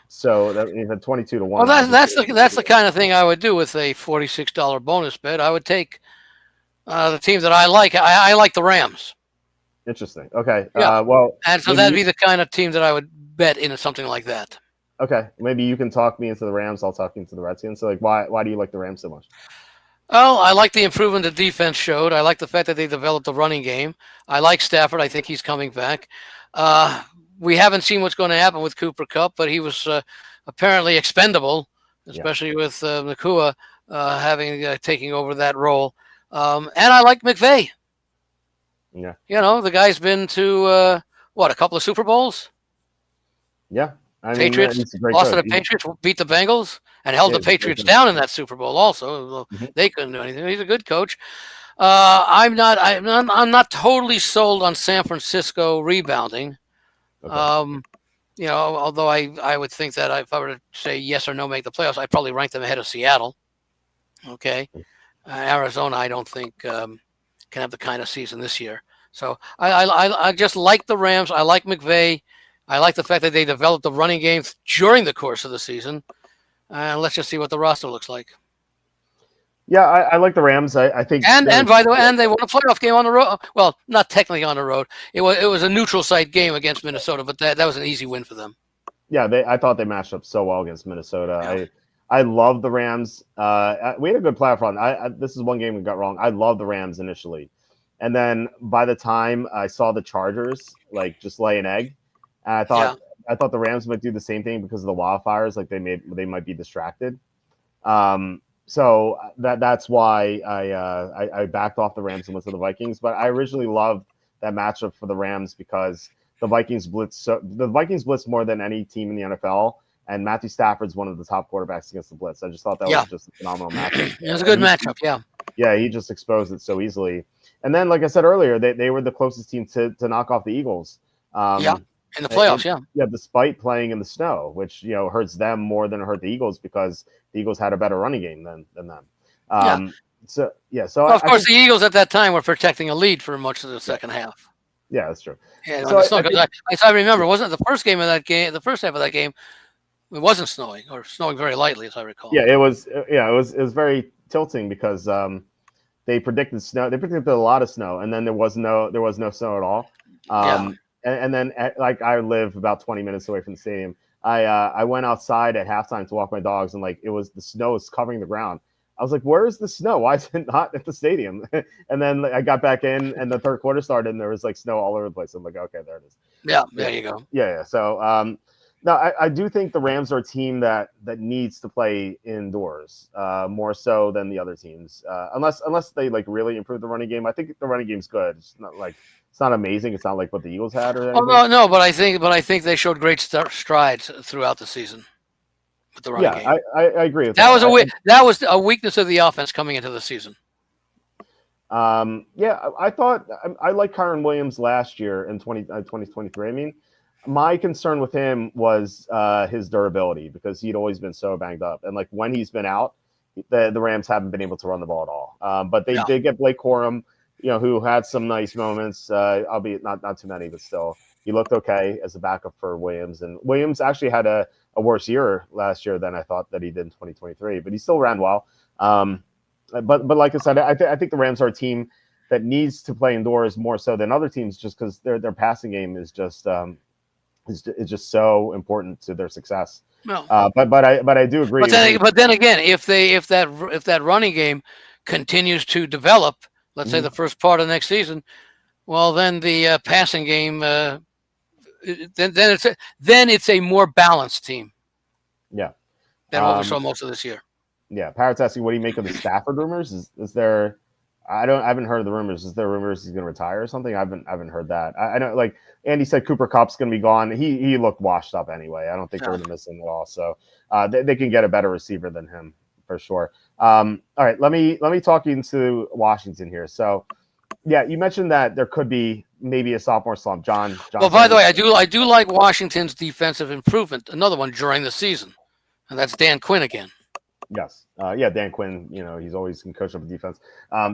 So that you had 22-1. Well, that's the kind of thing I would do with a $46 bonus bet. I would take the team that I like. I like the Rams. Interesting. Okay. Yeah. Well, and so that'd be the kind of team that I would bet in something like that. Okay. Maybe you can talk me into the Rams. I'll talk you into the Redskins. So, like, why do you like the Rams so much? Well, I like the improvement the defense showed. I like the fact that they developed a running game. I like Stafford. I think he's coming back. We haven't seen what's going to happen with Cooper Kupp, but he was apparently expendable, especially with Nakua taking over that role. And I like McVay. Yeah. The guy's been to a couple of Super Bowls? Yeah. Patriots lost to the Patriots, beat the Bengals, and held the Patriots down in that Super Bowl. Also, they couldn't do anything. He's a good coach. I'm not totally sold on San Francisco rebounding. Okay. Although I would think that if I were to say yes or no make the playoffs, I'd probably rank them ahead of Seattle. Okay, Arizona I don't think can have the kind of season this year. So I just like the Rams. I like McVay. I like the fact that they developed the running game during the course of the season. Let's just see what the roster looks like. Yeah, I like the Rams. I think, and by the way, and they won a playoff game on the road. Well, not technically on the road. It was a neutral site game against Minnesota, but that was an easy win for them. Yeah, I thought they matched up so well against Minnesota. Yeah. I love the Rams. We had a good playoff run. This is one game we got wrong. I love the Rams initially, and then by the time I saw the Chargers just lay an egg, and I thought the Rams might do the same thing because of the wildfires. Like they might be distracted. So that's why I backed off the Rams and went to the Vikings. But I originally loved that matchup for the Rams because the Vikings blitz more than any team in the NFL, and Matthew Stafford's one of the top quarterbacks against the blitz. I just thought that was just a phenomenal matchup. It was a good matchup, yeah. Yeah, he just exposed it so easily. And then, like I said earlier, they were the closest team to knock off the Eagles. In the playoffs, yeah, despite playing in the snow, which hurts them more than it hurt the Eagles because the Eagles had a better running game than them. So Well, of I course, think the Eagles at that time were protecting a lead for much of the second half. yeah, that's true. Yeah, when So the snow, I think because I remember, wasn't it the first game of that game, the first half of that game, it wasn't snowing or snowing very lightly, as I recall. yeah, it was very tilting because they predicted snow. They predicted a lot of snow, and then there was no snow at all. Yeah. And then like I live about 20 minutes away from the stadium. I went outside at halftime to walk my dogs, and like the snow was covering the ground. I was like, "Where is the snow? Why is it not at the stadium?" And then like, I got back in, and the third quarter started, and there was like snow all over the place. I'm like, "Okay, there it is." Yeah, Yeah, there you go. yeah. So no, I do think the Rams are a team that needs to play indoors more so than the other teams, unless they like really improve the running game. I think the running game's good. It's not amazing. It's not like what the Eagles had or Oh anything. no, but I think they showed great strides throughout the season with the running Yeah, game. I agree with That that. was that was a weakness of the offense coming into the season. Yeah, I thought I liked Kyron Williams last year in 2023. I mean, my concern with him was his durability because he'd always been so banged up, and like when he's been out, the Rams haven't been able to run the ball at all. But they Yeah. did get Blake Corum, who had some nice moments, albeit not too many, but still he looked okay as a backup for Williams. And Williams actually had a worse year last year than I thought that he did in 2023, but he still ran well. But like I said, I think the Rams are a team that needs to play indoors more so than other teams, just because their passing game is just so important to their success. No. But I do agree. But then again, if that running game continues to develop, let's say the first part of next season, well, then the passing game, then it's a more balanced team. Yeah. Than what we saw most of this year. Yeah, Parrot's asking, what do you make of the Stafford rumors? Is there? I haven't heard the rumors. Is there rumors he's going to retire or something? I haven't heard that. I know, like Andy said, Cooper Kupp's going to be gone. He looked washed up anyway. I don't think they're going to miss him at all. So they can get a better receiver than him for sure. All right, let me talk into Washington here. So yeah, you mentioned that there could be maybe a sophomore slump. John. Well, by the way, I do like Washington's defensive improvement. Another one during the season, and that's Dan Quinn again. Yes. Yeah, Dan Quinn, he's always can coach up the defense.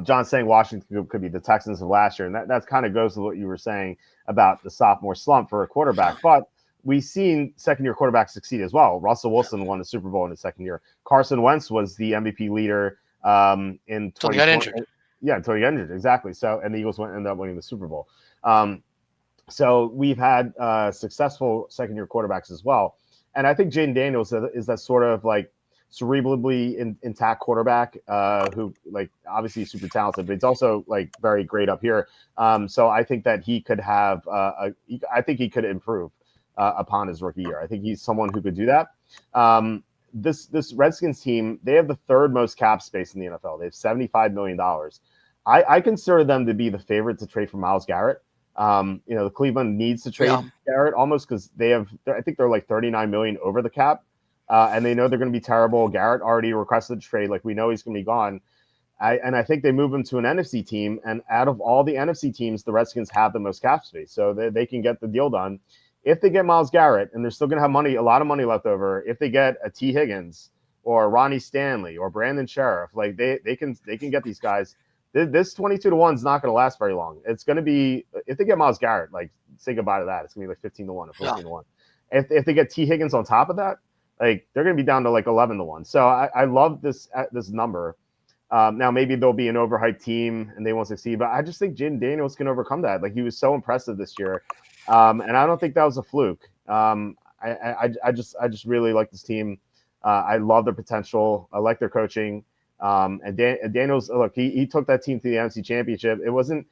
John's saying Washington could be the Texans of last year, and that kind of goes to what you were saying about the sophomore slump for a quarterback. But we've seen second-year quarterbacks succeed as well. Russell Wilson won the Super Bowl in his second year. Carson Wentz was the MVP leader in 2020. Until he got injured. Yeah, until he got injured, exactly. So, and the Eagles ended up winning the Super Bowl. So we've had successful second-year quarterbacks as well. And I think Jaden Daniels is that sort of like cerebrally intact quarterback who like obviously super talented, but he's also like very great up here. So I think that he could have I think he could improve upon his rookie year. I think he's someone who could do that. This Redskins team, they have the third most cap space in the NFL. They have $75 million. I consider them to be the favorite to trade for Myles Garrett. The Cleveland needs to trade Garrett almost because I think they're like 39 million over the cap. And they know they're going to be terrible. Garrett already requested a trade. Like, we know he's going to be gone. I think they move him to an NFC team. And out of all the NFC teams, the Redskins have the most cap space. So they can get the deal done. If they get Myles Garrett, and they're still going to have a lot of money left over, if they get a T. Higgins or Ronnie Stanley or Brandon Sheriff, like they can get these guys. This 22-1 is not going to last very long. It's going to be, if they get Myles Garrett, like, say goodbye to that. It's going to be like 15-1 or 14-1. If they get T. Higgins on top of that, like they're going to be down to like 11-1. So I love this number. Now maybe they'll be an overhyped team and they won't succeed, but I just think Jaden Daniels can overcome that. Like, he was so impressive this year, and I don't think that was a fluke. I just really like this team. I love their potential. I like their coaching. And Daniels, look, he took that team to the NFC Championship. It wasn't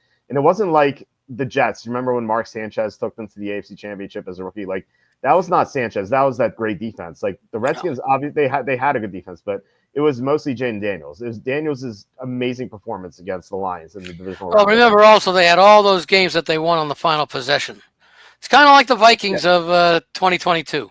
like the Jets. Remember when Mark Sanchez took them to the AFC Championship as a rookie? Like, that was not Sanchez. That was that great defense. Like, the Redskins, obviously they had a good defense, but it was mostly Jaden Daniels. It was Daniels' amazing performance against the Lions in the divisional round. Well, remember also they had all those games that they won on the final possession. It's kind of like the Vikings of 2022.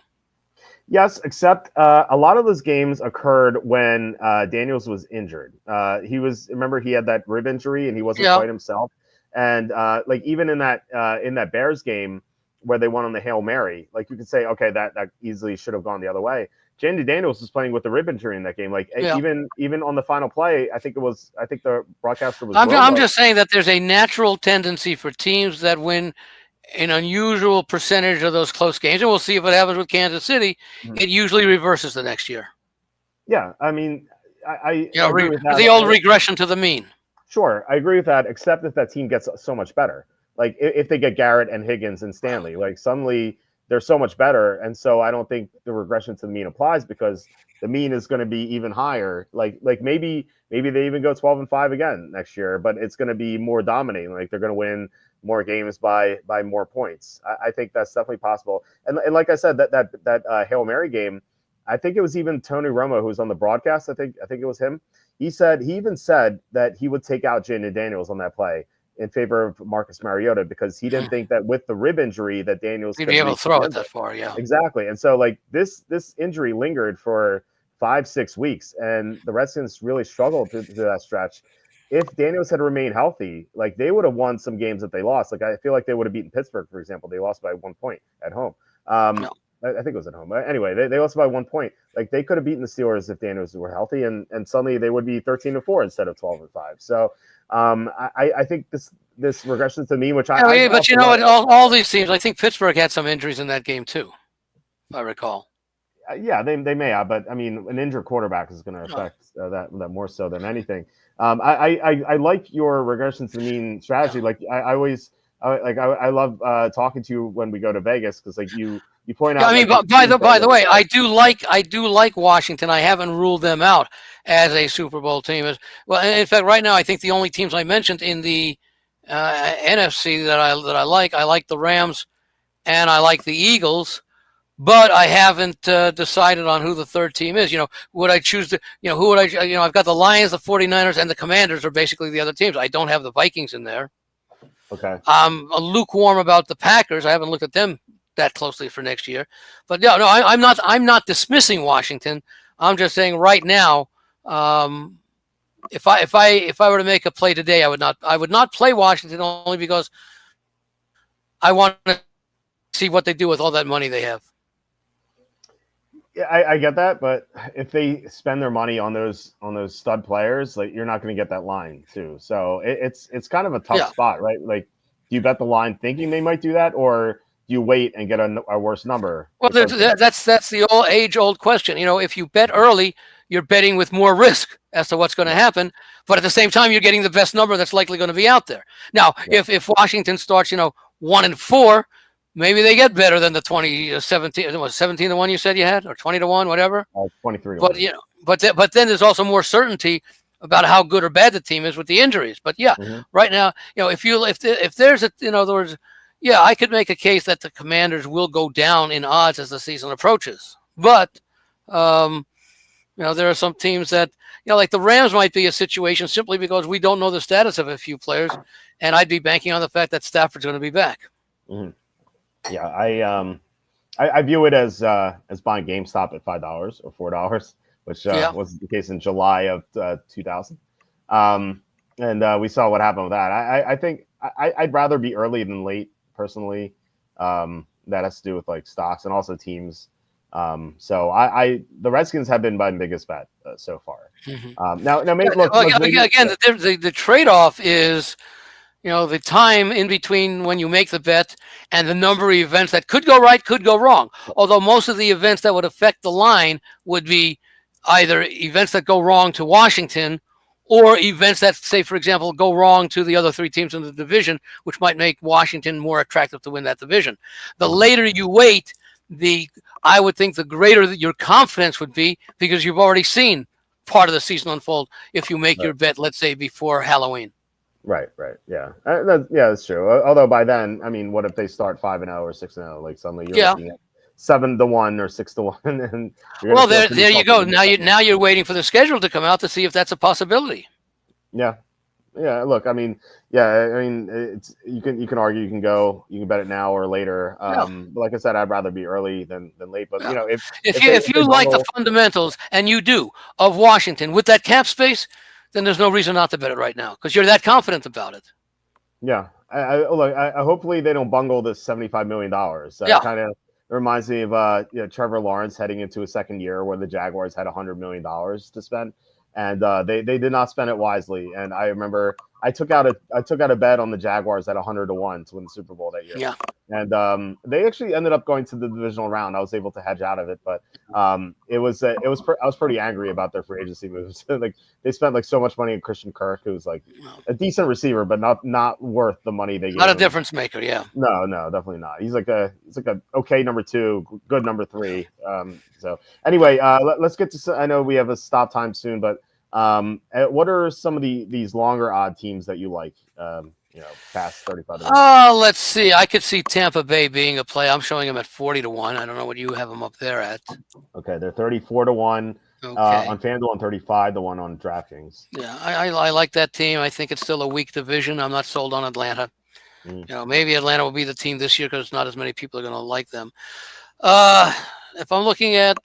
Yes, except a lot of those games occurred when Daniels was injured. Remember, he had that rib injury and he wasn't quite himself. And like even in that Bears game where they won on the Hail Mary. Like you could say, okay, that easily should have gone the other way. Jandy Daniels was playing with the rib injury in that game. Like Yeah. even on the final play, I think the broadcaster was. I'm just saying that there's a natural tendency for teams that win an unusual percentage of those close games, and we'll see if it happens with Kansas City. Mm-hmm. It usually reverses the next year. Yeah, I mean, I agree with that. The old regression to the mean. Sure, I agree with that, except if that team gets so much better. Like if they get Garrett and Higgins and Stanley, like suddenly they're so much better, and so I don't think the regression to the mean applies because the mean is going to be even higher. Like maybe they even go 12-5 again next year, but it's going to be more dominating. Like they're going to win more games by more points. I think that's definitely possible. And like I said, that Hail Mary game, I think it was even Tony Romo who was on the broadcast. I think it was him. He even said that he would take out Jaden Daniels on that play in favor of Marcus Mariota because he didn't think that with the rib injury that Daniels could be able to throw it that far. Yeah, exactly. And so like this injury lingered for 5-6 weeks, and the Redskins really struggled through that stretch. If Daniels had remained healthy, like they would have won some games that they lost. Like I feel like they would have beaten Pittsburgh, for example. They lost by 1 point at home. No. I think it was at home. Anyway, they lost by 1 point. Like they could have beaten the Steelers if Daniels were healthy, and suddenly they would be 13-4 instead of 12-5. So I think this regression to me, which but you know what? All these teams, I think Pittsburgh had some injuries in that game too. If I recall. Yeah, they may have, but I mean, an injured quarterback is going to affect that more so than anything. I like your regression to the mean strategy. Like I love talking to you when we go to Vegas because like you point out. Yeah, I mean, by the way, I do like Washington. I haven't ruled them out as a Super Bowl team. Well, in fact, right now I think the only teams I mentioned in the NFC that I like the Rams and I like the Eagles. But I haven't decided on who the third team is. You know, would I choose to, who would I, I've got the Lions, the 49ers, and the Commanders are basically the other teams. I don't have the Vikings in there. Okay. I'm lukewarm about the Packers. I haven't looked at them that closely for next year. But no, I'm not dismissing Washington. I'm just saying right now, if I were to make a play today, I would not play Washington only because I want to see what they do with all that money they have. Yeah, I get that, but if they spend their money on those stud players, like you're not going to get that line too. So it's kind of a tough spot, right? Like, do you bet the line thinking they might do that, or do you wait and get a worse number? Well, that's the age-old question. If you bet early, you're betting with more risk as to what's going to happen, but at the same time, you're getting the best number that's likely going to be out there. Now, if Washington starts, 1-4. Maybe they get better than the 17 to 1 you said you had, or 20 to 1, whatever. 23. But then there's also more certainty about how good or bad the team is with the injuries. But right now, if there's in other words, I could make a case that the Commanders will go down in odds as the season approaches. But there are some teams that like the Rams might be a situation simply because we don't know the status of a few players, and I'd be banking on the fact that Stafford's going to be back. Mm-hmm. Yeah, I view it as buying GameStop at $5 or $4, which was the case in July of 2000. And we saw what happened with that. I think I'd rather be early than late personally. That has to do with like stocks and also teams. So the Redskins have been my biggest bet so far. Mm-hmm. Now maybe again, the trade-off is. The time in between when you make the bet and the number of events that could go right, could go wrong. Although most of the events that would affect the line would be either events that go wrong to Washington or events that, say, for example, go wrong to the other three teams in the division, which might make Washington more attractive to win that division. The later you wait, I would think the greater your confidence would be because you've already seen part of the season unfold if you make your bet, let's say, before Halloween. Right. Yeah. That's true. Although by then, I mean, what if they start 5-0 or 6-0? Like suddenly you're looking at 7-1 or 6-1, and there you go. Now you're waiting for the schedule to come out to see if that's a possibility. Yeah. Look, I mean, it's you can argue, you can bet it now or later. But like I said, I'd rather be early than late. But if you like the fundamentals, and you do, of Washington with that cap space, then there's no reason not to bet it right now because you're that confident about it. Yeah, I hopefully they don't bungle this $75 million. Yeah. It kind of reminds me of Trevor Lawrence heading into his second year where the Jaguars had $100 million to spend, and they did not spend it wisely. And I remember I took out a bet on the Jaguars at 100 to 1 to win the Super Bowl that year. Yeah. And they actually ended up going to the divisional round. I was able to hedge out of it, but I was pretty angry about their free agency moves. Like they spent like so much money on Christian Kirk, who was like a decent receiver, but not worth the money they gave Not a him. difference maker. Yeah. No, definitely not. He's like a okay number 2, good number 3. So anyway, let's get to. I know we have a stop time soon, but what are some of these longer odd teams that you like? Past 35. Oh, let's see. I could see Tampa Bay being a play. I'm showing them at 40 to 1. I don't know what you have them up there at. Okay, they're 34 to 1 Okay. on FanDuel and 35 to 1 on DraftKings. Yeah, I like that team. I think it's still a weak division. I'm not sold on Atlanta. Maybe Atlanta will be the team this year because not as many people are going to like them. If I'm looking at,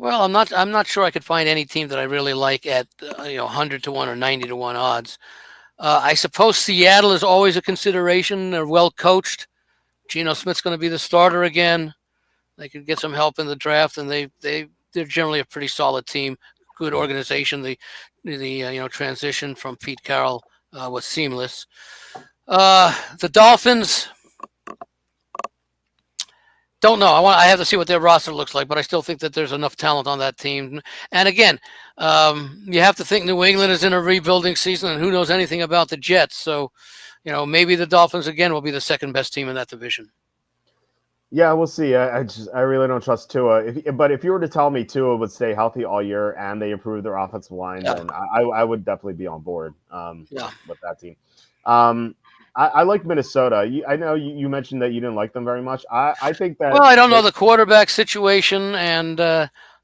well, I'm not sure I could find any team that I really like at 100 to 1 or 90 to 1 odds. I suppose Seattle is always a consideration. They're well coached. Geno Smith's going to be the starter again. They could get some help in the draft, and they're generally a pretty solid team. Good organization. The transition from Pete Carroll was seamless. The Dolphins. Don't know. I have to see what their roster looks like, but I still think that there's enough talent on that team. And again, you have to think New England is in a rebuilding season, and who knows anything about the Jets. So, maybe the Dolphins again will be the second best team in that division. Yeah, we'll see. I really don't trust Tua. But if you were to tell me Tua would stay healthy all year and they improve their offensive line, then I would definitely be on board with that team. I like Minnesota. I know you mentioned that you didn't like them very much. I think that. Well, I don't know the quarterback situation and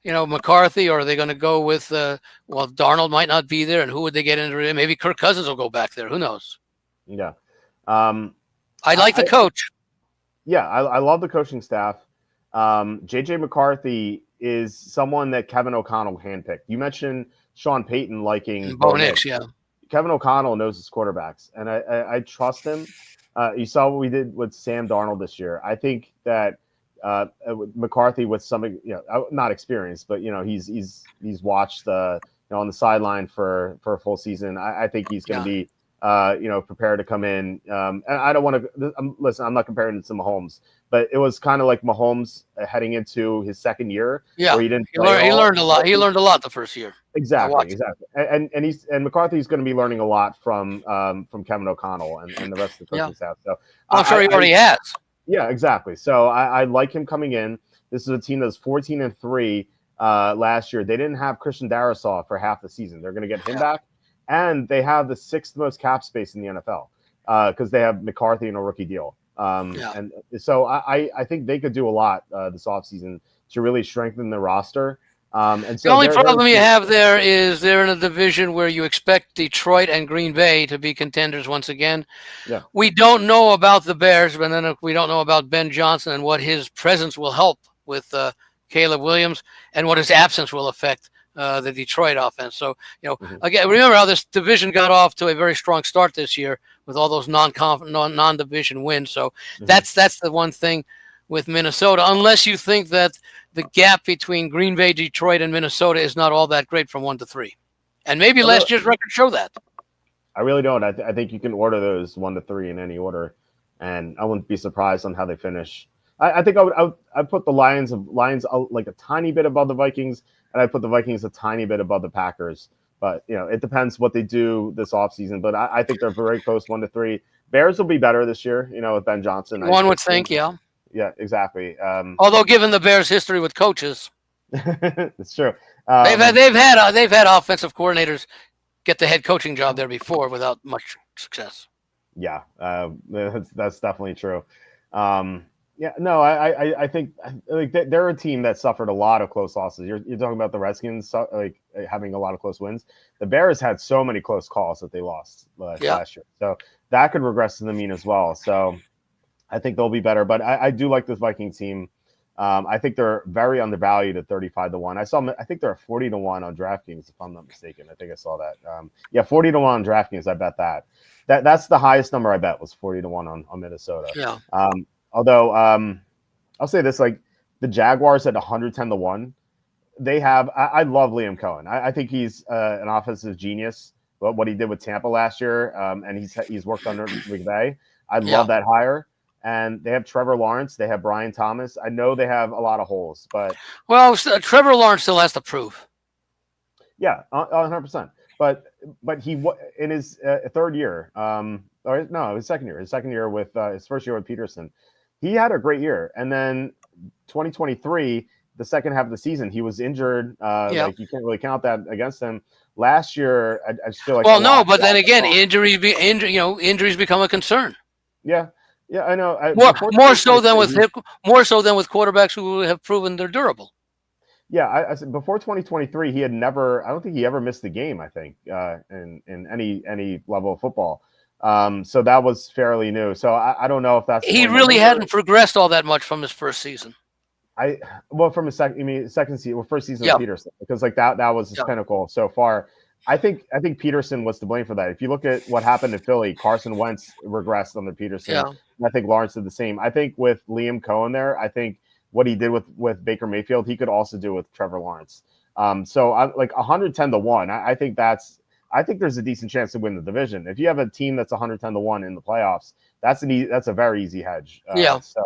McCarthy, or are they going to go with Darnold might not be there, and who would they get into? Maybe Kirk Cousins will go back there. Who knows? Yeah. I like the coach. Yeah, I love the coaching staff. JJ McCarthy is someone that Kevin O'Connell handpicked. You mentioned Sean Payton liking Bo Nix, yeah. Kevin O'Connell knows his quarterbacks, and I trust him. You saw what we did with Sam Darnold this year. I think that McCarthy, with some, not experienced, but he's watched on the sideline for a full season. I think he's going to be prepared to come in. And I don't want to listen. I'm not comparing it to Mahomes, but it was kind of like Mahomes heading into his second year. Yeah, where he learned a lot. He learned a lot the first year. Exactly. And McCarthy's going to be learning a lot from Kevin O'Connell and the rest of the coaching staff. So I'm sure he already has. Yeah, exactly. So I like him coming in. This is a team that's 14-3 last year. They didn't have Christian Darrisaw for half the season. They're going to get him back. And they have the 6th most cap space in the NFL because they have McCarthy in a rookie deal. And so I think they could do a lot this offseason to really strengthen the roster. And so the only problem you have there is they're in a division where you expect Detroit and Green Bay to be contenders once again. Yeah. We don't know about the Bears, but then we don't know about Ben Johnson and what his presence will help with Caleb Williams and what his absence will affect the Detroit offense. So, again, remember how this division got off to a very strong start this year with all those non-division wins. So that's the one thing with Minnesota, unless you think that the gap between Green Bay, Detroit, and Minnesota is not all that great from 1 to 3. And maybe last year's record show that. I really don't. I think you can order those 1 to 3 in any order, and I wouldn't be surprised on how they finish. I think I'd put the Lions like a tiny bit above the Vikings, and I put the Vikings a tiny bit above the Packers. But it depends what they do this offseason. But I think they're very close 1 to 3. Bears will be better this year, with Ben Johnson. One would think, yeah. Yeah, exactly. Although, given the Bears' history with coaches, it's true. They've had offensive coordinators get the head coaching job there before without much success. Yeah, that's definitely true. I think like they're a team that suffered a lot of close losses. You're talking about the Redskins like having a lot of close wins. The Bears had so many close calls that they lost last year, so that could regress to the mean as well. So I think they'll be better, but I do like this Viking team. I think they're very undervalued at 35-1. I think they're at 40-1 on DraftKings, if I'm not mistaken. I think I saw that. Yeah, 40-1 on DraftKings. I bet that. That's the highest number I bet was 40-1 on Minnesota. Yeah. Although I'll say this, like the Jaguars at 110-1, they have. I love Liam Cohen. I think he's an offensive genius. But what he did with Tampa last year, and he's worked under McVay. I love that hire. And they have Trevor Lawrence. They have Brian Thomas. I know they have a lot of holes, but Trevor Lawrence still has to prove. Yeah, 100%. But he in his third year, or no, his second year with his first year with Peterson, he had a great year. And then 2023, the second half of the season, he was injured. Like you can't really count that against him. Last year, I just feel like but then again, injuries become a concern. Yeah, I know. More so than with quarterbacks who have proven they're durable. Yeah, I said before 2023, he had never. I don't think he ever missed a game. I think in any level of football. So that was fairly new. So I don't know if that's. He really hadn't progressed all that much from his first season. From his second season, first season of Peterson, because like that was his pinnacle so far. I think Peterson was to blame for that. If you look at what happened in Philly, Carson Wentz regressed under Peterson. And I think Lawrence did the same. I think with Liam Cohen there, I think what he did with Baker Mayfield, he could also do with Trevor Lawrence. So I like 110-1. I think there's a decent chance to win the division. If you have a team that's 110-1 in the playoffs, that's a very easy hedge. So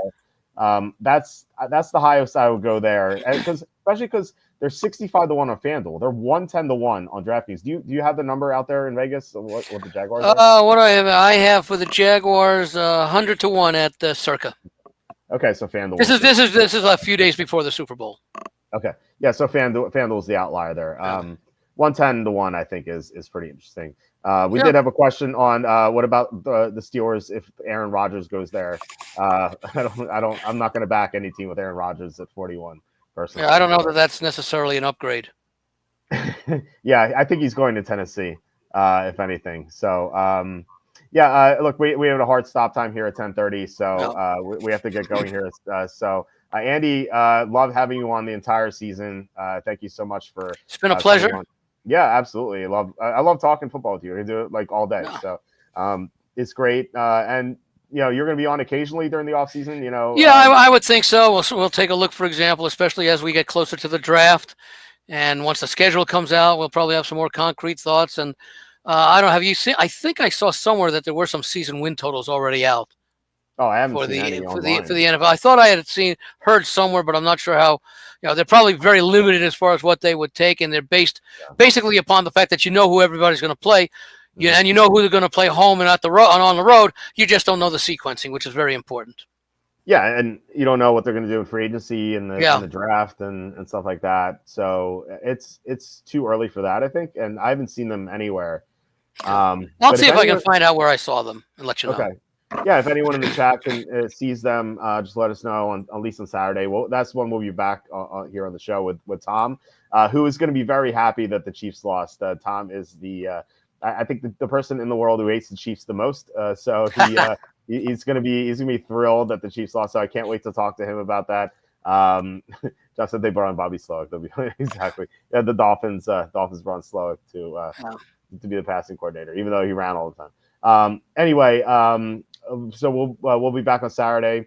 that's the highest I would go there, especially because they're 65-1 on FanDuel. They're 110-1 on DraftKings. Do you have the number out there in Vegas? What the Jaguars are? What I have for the Jaguars, 100-1 at Circa. Okay, so FanDuel. This is a few days before the Super Bowl. Okay, yeah. So FanDuel's the outlier there. 110-1, I think is pretty interesting. We did have a question on what about the Steelers if Aaron Rodgers goes there? I'm not going to back any team with Aaron Rodgers at 41. Personally, I don't know that that's necessarily an upgrade. Yeah, I think he's going to Tennessee, if anything. So, look, we have a hard stop time here at 10:30, so we have to get going here. Andy, love having you on the entire season. Thank you so much for. It's been a pleasure. Yeah, absolutely. I love talking football with you. I do it like all day. Yeah. So it's great. And you're going to be on occasionally during the off season, Yeah, I would think so. We'll take a look, for example, especially as we get closer to the draft. And once the schedule comes out, we'll probably have some more concrete thoughts. And I don't have you seen, I think I saw somewhere that there were some season win totals already out. Oh, I haven't seen any for the NFL. I thought I had heard somewhere, but I'm not sure how. They're probably very limited as far as what they would take, and they're based basically upon the fact that who everybody's going to play, and who they're going to play home and on the road. You just don't know the sequencing, which is very important. Yeah, and you don't know what they're going to do in free agency and the draft and stuff like that. So it's too early for that, I think, and I haven't seen them anywhere. I'll see if I can find out where I saw them and let you know. Okay. Yeah, if anyone in the chat sees them, just let us know at least on Saturday. Well, that's when we'll be back here on the show with Tom, who is going to be very happy that the Chiefs lost. Tom is I think the person in the world who hates the Chiefs the most. So he's going to be thrilled that the Chiefs lost. So I can't wait to talk to him about that. Just that they brought on Bobby Slowick. They'll be exactly. Yeah, the Dolphins brought on Slowick to be the passing coordinator, even though he ran all the time. Anyway. So we'll be back on Saturday.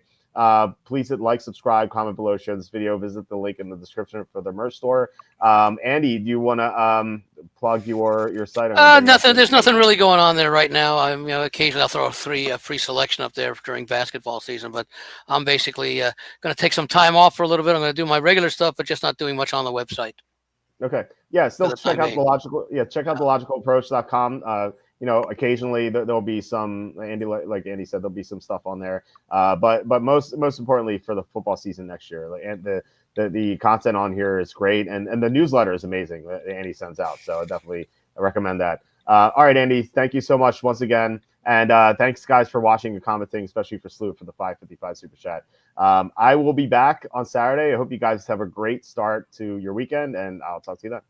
Please hit like, subscribe, comment below, share this video, visit the link in the description for the merch store. Andy, do you want to plug your site? Nothing. There's nothing really going on there right now. Occasionally I'll throw a free selection up there during basketball season, but I'm basically going to take some time off for a little bit. I'm going to do my regular stuff, but just not doing much on the website. Okay. Yeah. Still check out thelogicalapproach.com. Occasionally there'll be some like Andy said, there'll be some stuff on there. But most importantly for the football season next year, and the content on here is great, and the newsletter is amazing that Andy sends out. So I definitely recommend that. All right, Andy, thank you so much once again, and thanks guys for watching and commenting, especially for Slew for the 555 super chat. I will be back on Saturday. I hope you guys have a great start to your weekend, and I'll talk to you then.